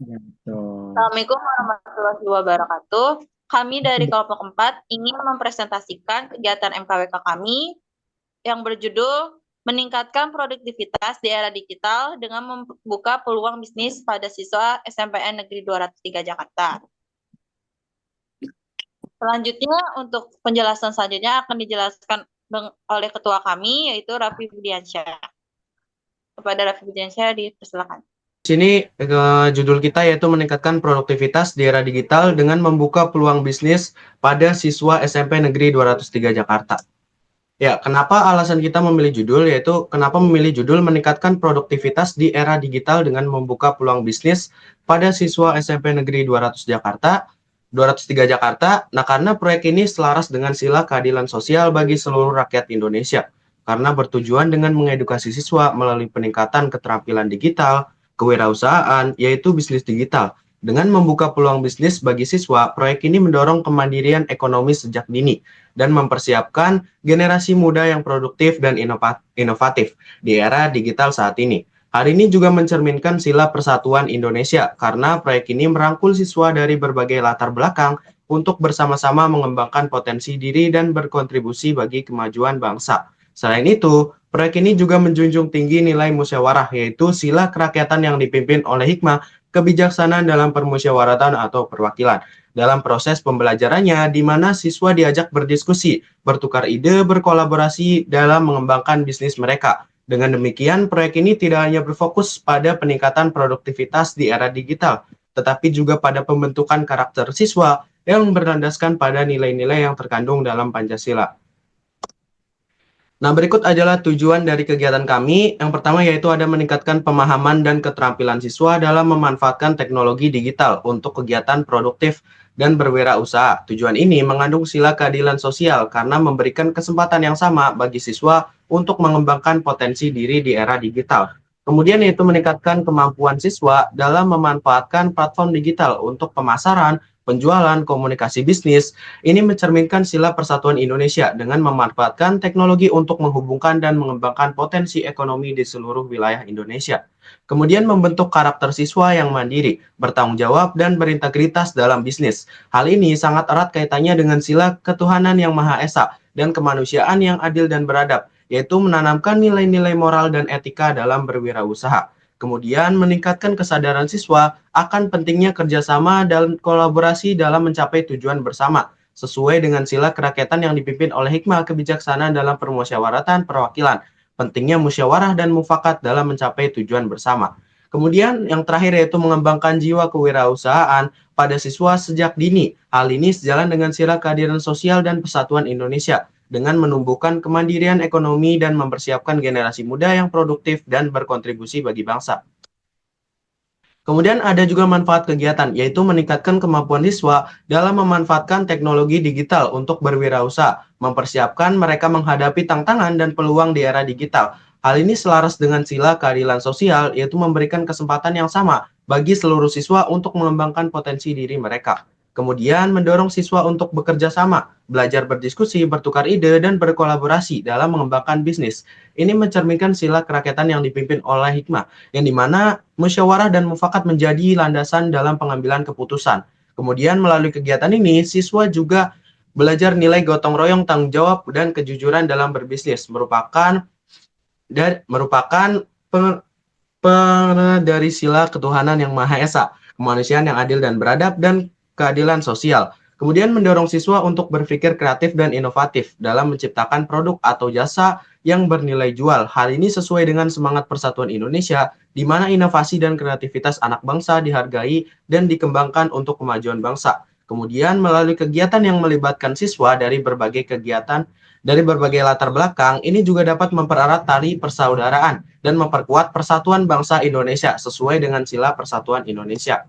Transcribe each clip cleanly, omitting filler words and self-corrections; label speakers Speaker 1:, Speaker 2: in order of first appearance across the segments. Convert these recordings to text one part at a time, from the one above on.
Speaker 1: Ya, betul.
Speaker 2: Assalamualaikum warahmatullahi wabarakatuh. Kami dari kelompok 4 ingin mempresentasikan kegiatan MKWK kami yang berjudul Meningkatkan Produktivitas di Era Digital dengan Membuka Peluang Bisnis pada Siswa SMPN Negeri 203 Jakarta. Selanjutnya, untuk penjelasan selanjutnya akan dijelaskan oleh ketua kami, yaitu Raffi Budiansyah. Kepada Raffi Budiansyah, dipersilakan.
Speaker 1: Sini judul kita yaitu meningkatkan produktivitas di era digital dengan membuka peluang bisnis pada siswa SMP Negeri 203 Jakarta. Ya, kenapa alasan kita memilih judul yaitu kenapa memilih judul meningkatkan produktivitas di era digital dengan membuka peluang bisnis pada siswa SMP Negeri 200 Jakarta, 203 Jakarta. Nah, karena proyek ini selaras dengan sila keadilan sosial bagi seluruh rakyat Indonesia. Karena bertujuan dengan mengedukasi siswa melalui peningkatan keterampilan digital, kewirausahaan, yaitu bisnis digital. Dengan membuka peluang bisnis bagi siswa, proyek ini mendorong kemandirian ekonomi sejak dini dan mempersiapkan generasi muda yang produktif dan inovatif di era digital saat ini. Hal ini juga mencerminkan sila persatuan Indonesia karena proyek ini merangkul siswa dari berbagai latar belakang untuk bersama-sama mengembangkan potensi diri dan berkontribusi bagi kemajuan bangsa. Selain itu, proyek ini juga menjunjung tinggi nilai musyawarah, yaitu sila kerakyatan yang dipimpin oleh hikmah, kebijaksanaan dalam permusyawaratan atau perwakilan. Dalam proses pembelajarannya, di mana siswa diajak berdiskusi, bertukar ide, berkolaborasi dalam mengembangkan bisnis mereka. Dengan demikian, proyek ini tidak hanya berfokus pada peningkatan produktivitas di era digital, tetapi juga pada pembentukan karakter siswa yang berlandaskan pada nilai-nilai yang terkandung dalam Pancasila. Nah, berikut adalah tujuan dari kegiatan kami. Yang pertama yaitu ada meningkatkan pemahaman dan keterampilan siswa dalam memanfaatkan teknologi digital untuk kegiatan produktif dan berwirausaha. Tujuan ini mengandung sila keadilan sosial karena memberikan kesempatan yang sama bagi siswa untuk mengembangkan potensi diri di era digital. Kemudian yaitu meningkatkan kemampuan siswa dalam memanfaatkan platform digital untuk pemasaran, penjualan, komunikasi bisnis. Ini mencerminkan sila persatuan Indonesia dengan memanfaatkan teknologi untuk menghubungkan dan mengembangkan potensi ekonomi di seluruh wilayah Indonesia. Kemudian membentuk karakter siswa yang mandiri, bertanggung jawab, dan berintegritas dalam bisnis. Hal ini sangat erat kaitannya dengan sila ketuhanan yang Maha Esa dan kemanusiaan yang adil dan beradab, yaitu menanamkan nilai-nilai moral dan etika dalam berwirausaha. Kemudian meningkatkan kesadaran siswa akan pentingnya kerjasama dan kolaborasi dalam mencapai tujuan bersama, sesuai dengan sila kerakyatan yang dipimpin oleh hikmah kebijaksanaan dalam permusyawaratan perwakilan. Pentingnya musyawarah dan mufakat dalam mencapai tujuan bersama. Kemudian yang terakhir yaitu mengembangkan jiwa kewirausahaan pada siswa sejak dini. Hal ini sejalan dengan sila keadilan sosial dan persatuan Indonesia dengan menumbuhkan kemandirian ekonomi dan mempersiapkan generasi muda yang produktif dan berkontribusi bagi bangsa. Kemudian ada juga manfaat kegiatan, yaitu meningkatkan kemampuan siswa dalam memanfaatkan teknologi digital untuk berwirausaha, mempersiapkan mereka menghadapi tantangan dan peluang di era digital. Hal ini selaras dengan sila keadilan sosial, yaitu memberikan kesempatan yang sama bagi seluruh siswa untuk mengembangkan potensi diri mereka. Kemudian mendorong siswa untuk bekerja sama, belajar berdiskusi, bertukar ide, dan berkolaborasi dalam mengembangkan bisnis. Ini mencerminkan sila kerakyatan yang dipimpin oleh hikmah, yang dimana musyawarah dan mufakat menjadi landasan dalam pengambilan keputusan. Kemudian melalui kegiatan ini, siswa juga belajar nilai gotong royong, tanggung jawab, dan kejujuran dalam berbisnis, merupakan dari sila ketuhanan yang Maha Esa, kemanusiaan yang adil dan beradab, dan keadilan sosial. Kemudian mendorong siswa untuk berpikir kreatif dan inovatif dalam menciptakan produk atau jasa yang bernilai jual. Hal ini sesuai dengan semangat persatuan Indonesia, di mana inovasi dan kreativitas anak bangsa dihargai dan dikembangkan untuk kemajuan bangsa. Kemudian melalui kegiatan yang melibatkan siswa dari berbagai latar belakang, ini juga dapat mempererat tali persaudaraan dan memperkuat persatuan bangsa Indonesia sesuai dengan sila persatuan Indonesia.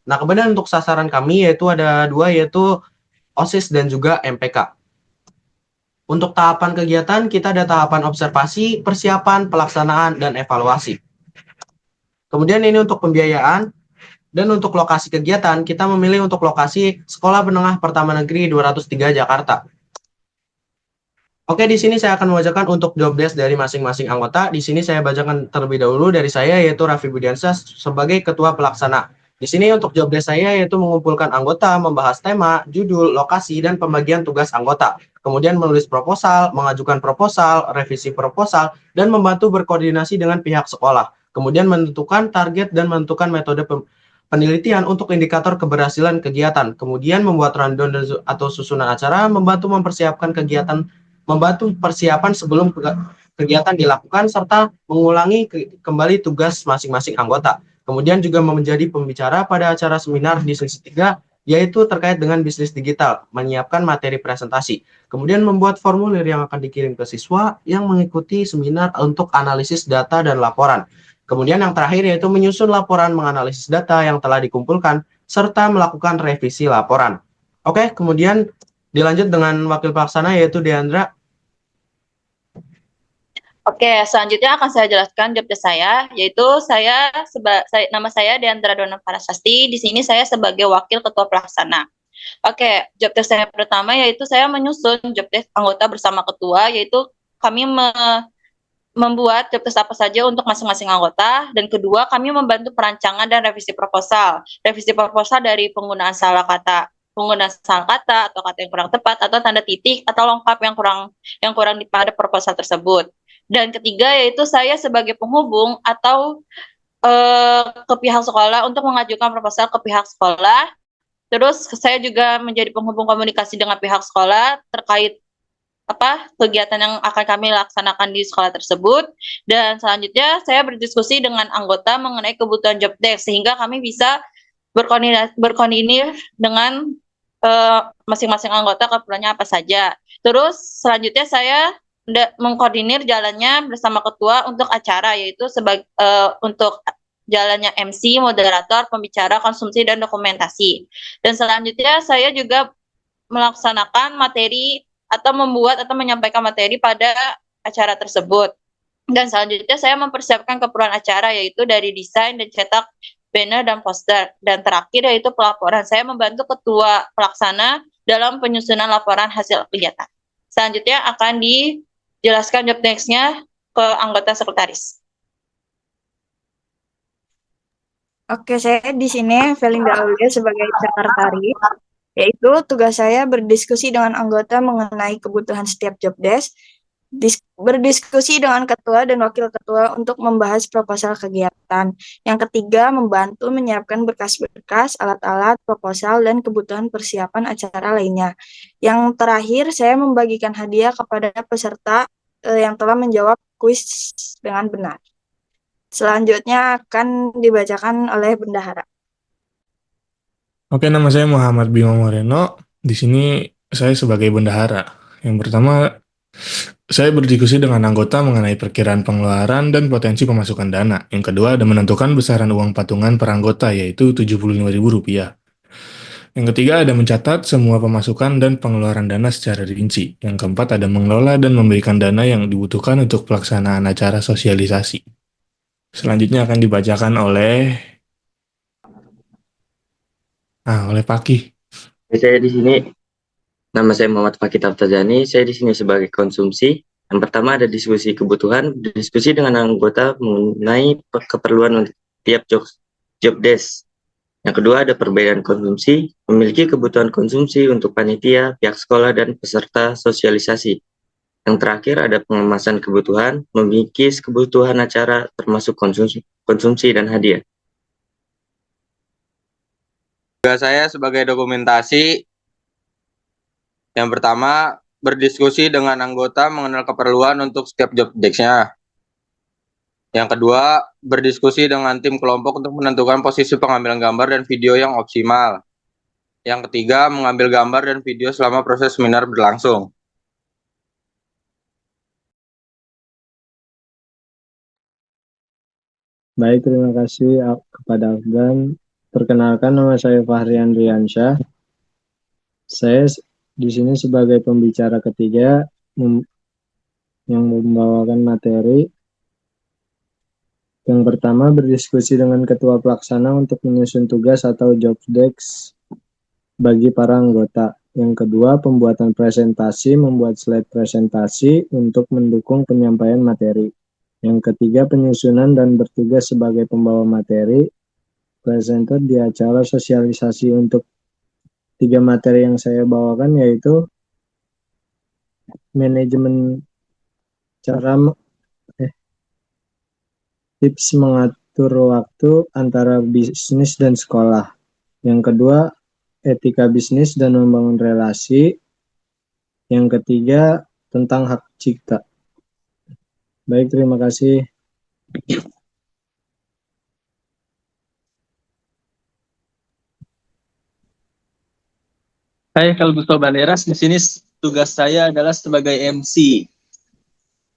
Speaker 1: Nah, kemudian untuk sasaran kami yaitu ada dua, yaitu OSIS dan juga MPK. Untuk tahapan kegiatan, kita ada tahapan observasi, persiapan, pelaksanaan, dan evaluasi. Kemudian ini untuk pembiayaan, dan untuk lokasi kegiatan, kita memilih untuk lokasi Sekolah Menengah Pertama Negeri 203 Jakarta. Oke, di sini saya akan membacakan untuk job desk dari masing-masing anggota. Di sini saya bacakan terlebih dahulu dari saya, yaitu Raffi Budiansyah sebagai Ketua Pelaksana. Di sini untuk job desk saya yaitu mengumpulkan anggota, membahas tema, judul, lokasi, dan pembagian tugas anggota. Kemudian menulis proposal, mengajukan proposal, revisi proposal, dan membantu berkoordinasi dengan pihak sekolah. Kemudian menentukan target dan menentukan metode penelitian untuk indikator keberhasilan kegiatan. Kemudian membuat rundown atau susunan acara, membantu mempersiapkan kegiatan, membantu persiapan sebelum kegiatan dilakukan, serta mengulangi kembali tugas masing-masing anggota. Kemudian juga menjadi pembicara pada acara seminar di sesi 3, yaitu terkait dengan bisnis digital, menyiapkan materi presentasi. Kemudian membuat formulir yang akan dikirim ke siswa yang mengikuti seminar untuk analisis data dan laporan. Kemudian yang terakhir yaitu menyusun laporan, menganalisis data yang telah dikumpulkan, serta melakukan revisi laporan. Oke, kemudian dilanjut dengan wakil pelaksana yaitu Deandra.
Speaker 2: Oke, selanjutnya akan saya jelaskan job desk saya, yaitu nama saya Deandra Dona Parasasti. Di sini saya sebagai wakil ketua pelaksana. Oke, job desk saya pertama yaitu saya menyusun job desk anggota bersama ketua, yaitu kami membuat job desk apa saja untuk masing-masing anggota, dan kedua kami membantu perancangan dan revisi proposal. Revisi proposal dari penggunaan salah kata atau kata yang kurang tepat, atau tanda titik atau lengkap yang kurang pada proposal tersebut. Dan ketiga yaitu saya sebagai penghubung atau ke pihak sekolah untuk mengajukan proposal ke pihak sekolah. Terus saya juga menjadi penghubung komunikasi dengan pihak sekolah terkait kegiatan yang akan kami laksanakan di sekolah tersebut. Dan selanjutnya saya berdiskusi dengan anggota mengenai kebutuhan job desk sehingga kami bisa berkoordinir dengan masing-masing anggota keperluannya apa saja. Terus selanjutnya saya mengkoordinir jalannya bersama ketua untuk acara, yaitu untuk jalannya MC, moderator, pembicara, konsumsi, dan dokumentasi. Dan selanjutnya saya juga melaksanakan materi atau membuat atau menyampaikan materi pada acara tersebut. Dan selanjutnya saya mempersiapkan keperluan acara, yaitu dari desain dan cetak banner dan poster. Dan terakhir yaitu pelaporan. Saya membantu ketua pelaksana dalam penyusunan laporan hasil kegiatan. Selanjutnya akan dijelaskan job desk-nya ke anggota sekretaris.
Speaker 3: Oke, saya di sini Felinda Aulia sebagai sekretaris, yaitu tugas saya berdiskusi dengan anggota mengenai kebutuhan setiap job desk, berdiskusi dengan ketua dan wakil ketua untuk membahas proposal kegiatan. Yang ketiga, membantu menyiapkan berkas-berkas, alat-alat, proposal, dan kebutuhan persiapan acara lainnya. Yang terakhir, saya membagikan hadiah kepada peserta yang telah menjawab kuis dengan benar. Selanjutnya akan dibacakan oleh Bendahara.
Speaker 4: Oke, nama saya Muhammad Bima Moreno. Di sini saya sebagai bendahara. Yang pertama, saya berdiskusi dengan anggota mengenai perkiraan pengeluaran dan potensi pemasukan dana. Yang kedua, ada menentukan besaran uang patungan per anggota, yaitu Rp75.000. Yang ketiga, ada mencatat semua pemasukan dan pengeluaran dana secara rinci. Yang keempat, ada mengelola dan memberikan dana yang dibutuhkan untuk pelaksanaan acara sosialisasi. Selanjutnya akan dibacakan oleh Paki.
Speaker 5: Saya di sini, nama saya Muhammad Fakih Taftajani. Saya di sini sebagai konsumsi. Yang pertama ada diskusi kebutuhan, diskusi dengan anggota mengenai keperluan untuk tiap job desk. Yang kedua ada perbedaan konsumsi, memiliki kebutuhan konsumsi untuk panitia, pihak sekolah, dan peserta sosialisasi. Yang terakhir ada pengemasan kebutuhan, memiliki kebutuhan acara termasuk konsumsi dan hadiah.
Speaker 6: Tugas saya sebagai dokumentasi, yang pertama berdiskusi dengan anggota mengenal keperluan untuk setiap job desk-nya. Yang kedua, berdiskusi dengan tim kelompok untuk menentukan posisi pengambilan gambar dan video yang optimal. Yang ketiga, mengambil gambar dan video selama proses seminar berlangsung.
Speaker 7: Baik, terima kasih kepada Afgan. Perkenalkan, nama saya Fahri Andriansyah. Saya di sini sebagai pembicara ketiga yang membawakan materi. Yang pertama, berdiskusi dengan ketua pelaksana untuk menyusun tugas atau job desk bagi para anggota. Yang kedua, pembuatan presentasi, membuat slide presentasi untuk mendukung penyampaian materi. Yang ketiga, penyusunan dan bertugas sebagai pembawa materi. presenter di acara sosialisasi untuk 3 materi yang saya bawakan, yaitu manajemen tips mengatur waktu antara bisnis dan sekolah. Yang kedua, etika bisnis dan membangun relasi. Yang ketiga, tentang hak cipta. Baik, terima kasih.
Speaker 8: Saya Kalbusto Banderas. Di sini tugas saya adalah sebagai MC.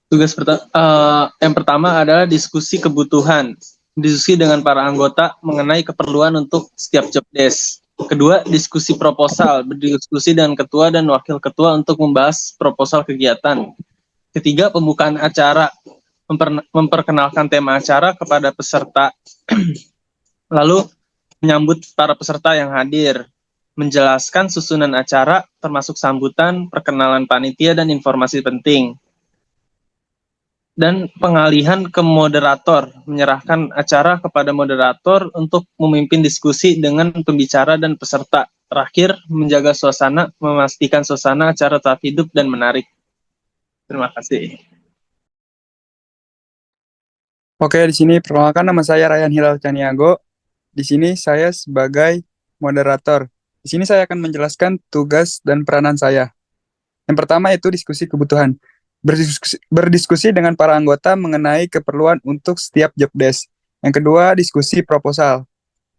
Speaker 8: Yang pertama adalah diskusi kebutuhan, diskusi dengan para anggota mengenai keperluan untuk setiap job desk. Kedua, diskusi proposal, berdiskusi dengan ketua dan wakil ketua untuk membahas proposal kegiatan. Ketiga, pembukaan acara, memperkenalkan tema acara kepada peserta. Lalu, menyambut para peserta yang hadir, menjelaskan susunan acara, termasuk sambutan, perkenalan panitia, dan informasi penting. Dan pengalihan ke moderator, menyerahkan acara kepada moderator untuk memimpin diskusi dengan pembicara dan peserta. Terakhir, menjaga suasana, memastikan suasana acara tetap hidup dan menarik. Terima kasih.
Speaker 9: Oke, di sini perkenalkan, nama saya Ryan Hilal Caniago. Di sini saya sebagai moderator. Di sini saya akan menjelaskan tugas dan peranan saya. Yang pertama itu diskusi kebutuhan. Berdiskusi dengan para anggota mengenai keperluan untuk setiap job desk. Yang kedua, diskusi proposal,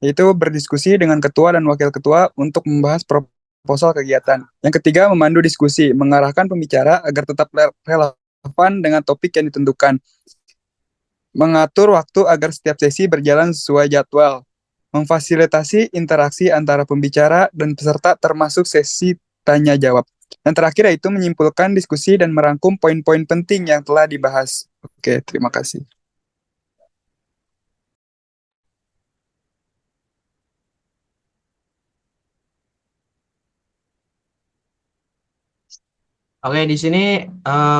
Speaker 9: yaitu berdiskusi dengan ketua dan wakil ketua untuk membahas proposal kegiatan. Yang ketiga, memandu diskusi, mengarahkan pembicara agar tetap relevan dengan topik yang ditentukan. Mengatur waktu agar setiap sesi berjalan sesuai jadwal. Memfasilitasi interaksi antara pembicara dan peserta termasuk sesi tanya jawab. Dan terakhir yaitu menyimpulkan diskusi dan merangkum poin-poin penting yang telah dibahas. Oke, terima kasih.
Speaker 1: Oke, di sini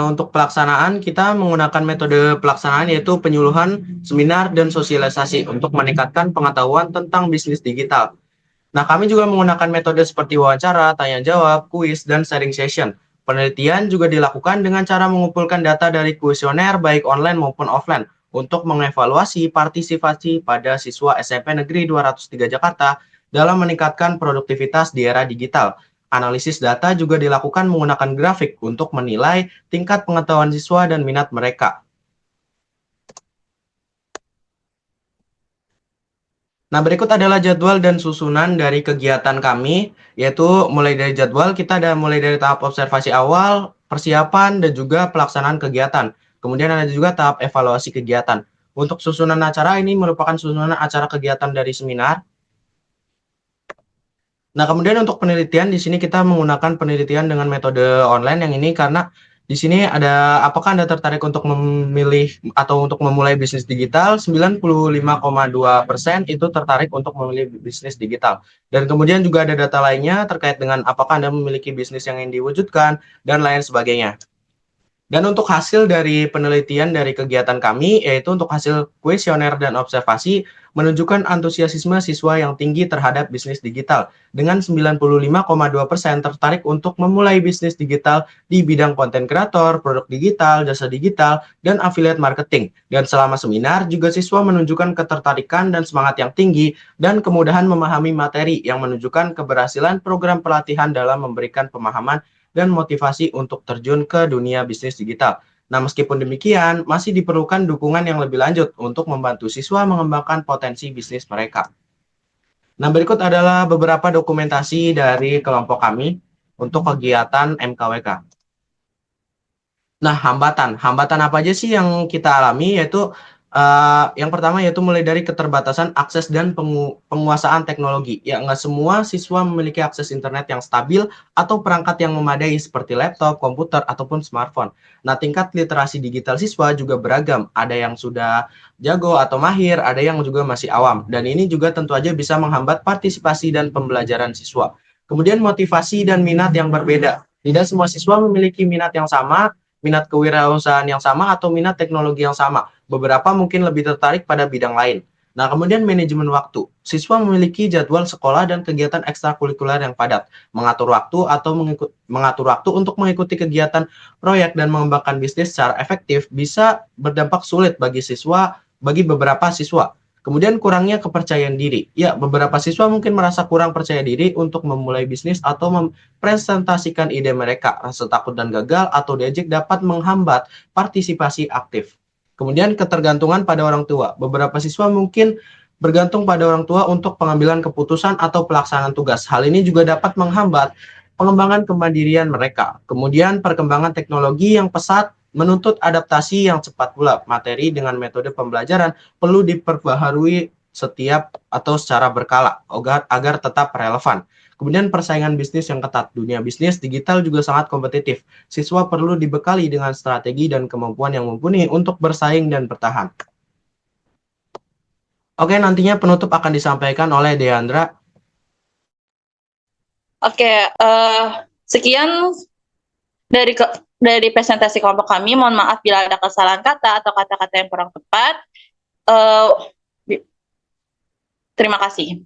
Speaker 1: untuk pelaksanaan kita menggunakan metode pelaksanaan yaitu penyuluhan, seminar, dan sosialisasi untuk meningkatkan pengetahuan tentang bisnis digital. Nah, kami juga menggunakan metode seperti wawancara, tanya jawab, kuis, dan sharing session. Penelitian juga dilakukan dengan cara mengumpulkan data dari kuesioner baik online maupun offline untuk mengevaluasi partisipasi pada siswa SMP Negeri 203 Jakarta dalam meningkatkan produktivitas di era digital. Analisis data juga dilakukan menggunakan grafik untuk menilai tingkat pengetahuan siswa dan minat mereka. Nah, berikut adalah jadwal dan susunan dari kegiatan kami, yaitu mulai dari jadwal kita ada mulai dari tahap observasi awal, persiapan, dan juga pelaksanaan kegiatan. Kemudian ada juga tahap evaluasi kegiatan. Untuk susunan acara ini merupakan susunan acara kegiatan dari seminar. Nah, kemudian untuk penelitian di sini kita menggunakan penelitian dengan metode online yang ini karena di sini ada apakah Anda tertarik untuk memilih atau untuk memulai bisnis digital? 95,2% itu tertarik untuk memilih bisnis digital. Dan kemudian juga ada data lainnya terkait dengan apakah Anda memiliki bisnis yang ingin diwujudkan dan lain sebagainya. Dan untuk hasil dari penelitian dari kegiatan kami, yaitu untuk hasil kuesioner dan observasi, menunjukkan antusiasme siswa yang tinggi terhadap bisnis digital, dengan 95,2% tertarik untuk memulai bisnis digital di bidang konten kreator, produk digital, jasa digital, dan affiliate marketing. Dan selama seminar, juga siswa menunjukkan ketertarikan dan semangat yang tinggi, dan kemudahan memahami materi yang menunjukkan keberhasilan program pelatihan dalam memberikan pemahaman dan motivasi untuk terjun ke dunia bisnis digital. Nah, meskipun demikian, masih diperlukan dukungan yang lebih lanjut untuk membantu siswa mengembangkan potensi bisnis mereka. Nah, berikut adalah beberapa dokumentasi dari kelompok kami untuk kegiatan MKWK. Nah, hambatan apa aja sih yang kita alami, yaitu yang pertama yaitu mulai dari keterbatasan akses dan penguasaan teknologi. Ya, nggak semua siswa memiliki akses internet yang stabil atau perangkat yang memadai seperti laptop, komputer, ataupun smartphone. Nah, tingkat literasi digital siswa juga beragam. Ada yang sudah jago atau mahir, ada yang juga masih awam. Dan ini juga tentu aja bisa menghambat partisipasi dan pembelajaran siswa. Kemudian motivasi dan minat yang berbeda. Tidak semua siswa memiliki minat yang sama, minat kewirausahaan yang sama, atau minat teknologi yang sama. Beberapa mungkin lebih tertarik pada bidang lain. Nah, kemudian manajemen waktu. Siswa memiliki jadwal sekolah dan kegiatan ekstrakurikuler yang padat. Mengatur waktu untuk mengikuti kegiatan proyek dan mengembangkan bisnis secara efektif bisa berdampak sulit bagi beberapa siswa. Kemudian kurangnya kepercayaan diri. Ya, beberapa siswa mungkin merasa kurang percaya diri untuk memulai bisnis atau mempresentasikan ide mereka. Rasa takut dan gagal atau diejek dapat menghambat partisipasi aktif. Kemudian ketergantungan pada orang tua. Beberapa siswa mungkin bergantung pada orang tua untuk pengambilan keputusan atau pelaksanaan tugas. Hal ini juga dapat menghambat pengembangan kemandirian mereka. Kemudian perkembangan teknologi yang pesat menuntut adaptasi yang cepat pula. Materi dengan metode pembelajaran perlu diperbaharui secara berkala agar tetap relevan. Kemudian persaingan bisnis yang ketat. Dunia bisnis digital juga sangat kompetitif. Siswa perlu dibekali dengan strategi dan kemampuan yang mumpuni untuk bersaing dan bertahan. Oke, nantinya penutup akan disampaikan oleh Deandra.
Speaker 2: Oke, sekian dari presentasi kelompok kami. Mohon maaf bila ada kesalahan kata atau kata-kata yang kurang tepat. Terima kasih.